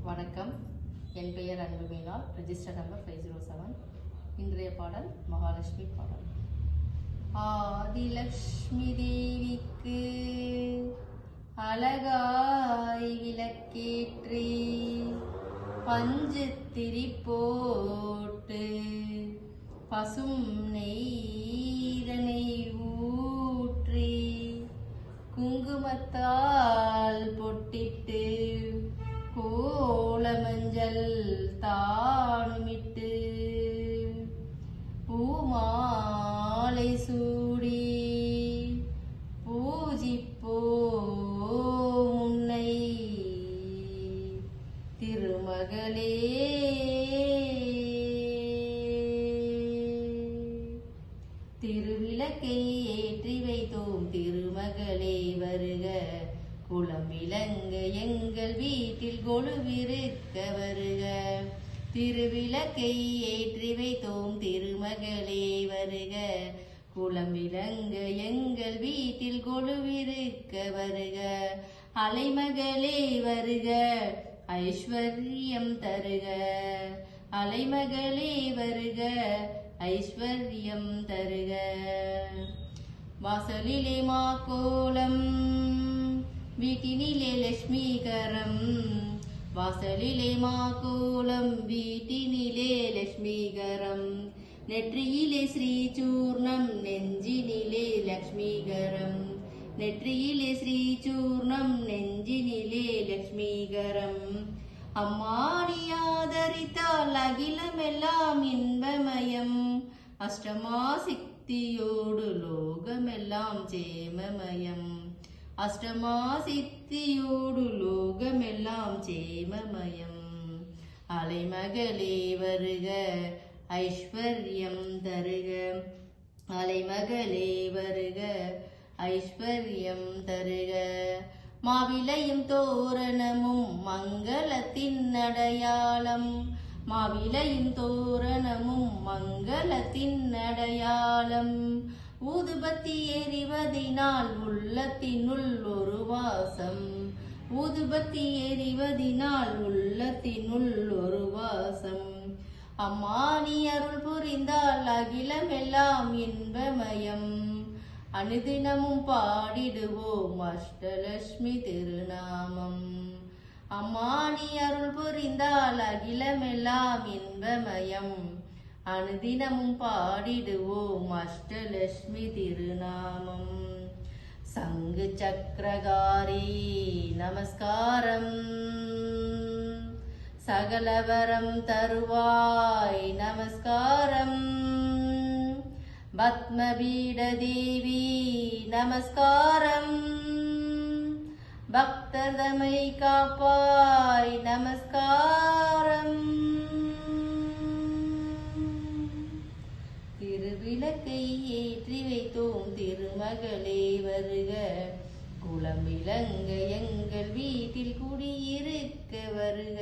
வணக்கம். என் பெயர் அன்புமேலால். Register number 507. இன்றைய பாடல் மகாலட்சுமி பாடல். ஆதிலட்சுமி தேவிக்கு அழகாய் விளக்கேற்றி பஞ்சுத்திரி போட்டு பசும் நெய்தனை ஊற்றி குங்குமத்தால் பொட்டிட்டு கோல மஞ்சள் தானுமிட்டு பூமாலை சூடி பூஜிப்போ முன்னை திருமகளே. திருவிளக்கை ஏற்றி வைத்தோம் திருமகளே வருக, குலம் விளங்க எங்கள் வீட்டில் கொலுவிருக்க வருக. திருவிளக்கை ஏற்றி வைத்தோம் திருமகளே வருக, குலம் விளங்க எங்கள் வீட்டில் கொலுவிருக்க வருக. அலைமகளே வருக, ஐஸ்வர்யம் தருக. அலைமகளே வருக, ஐஸ்வர்யம் தருக. வாசலிலே மாக்கோலம், வீட்டினிலே லட்சுமிகரம். வாசலிலே மாக்கோலம், வீட்டினிலே லட்சுமிகரம். நெற்றியிலே ஸ்ரீசூர்ணம், நெஞ்சினிலே லட்சுமிகரம். நெற்றியிலே ஸ்ரீசூர்ணம், நெஞ்சினிலே லட்சுமிகரம். அம்மானி ஆதரித்தால் அகிலமெல்லாம் இன்பமயம். அஷ்டமா சித்தியோடு லோகமெல்லாம் சேமமயம். அஷ்டமா சித்தியோடு லோகமெல்லாம் சேமமயம். அலைமகளே வருக, ஐஸ்வர்யம் தருக. அலைமகளே வருக, ஐஸ்வர்யம் தருக. மாவிலையும் தோரணமும் மங்களத்தின் அடையாளம். மாவிலையும் தோரணமும் மங்களத்தின் அடையாளம். ஊதுபத்தி எரிவதினால் உள்ளத்தினுள் ஒரு வாசம். ஊதுபத்தி எரிவதினால் உள்ளத்தினுள் ஒரு வாசம். அம்மானி அருள் புரிந்தால் அகிலமெல்லாம் இன்பமயம். அனுதினமும் பாடிடுவோம் அஷ்டலட்சுமி திருநாமம். அம்மானி அருள் புரிந்தால் அகிலமெல்லாம் இன்பமயம். அனுதினமும் பாடிடுவோம் அஷ்டலட்சுமி திருநாமம். சங்கு சக்கரகாரி நமஸ்காரம், சகலவரம் தருவாய் நமஸ்காரம். பத்மபீட தேவி நமஸ்காரம், பக்தர்தமை காப்பாய் நமஸ்காரம். திருவிளக்கை ஏற்றி வைத்தோம் திருமகளே வருக, குலம் விளங்க எங்கள் வீட்டில் குடியிருக்க வருக.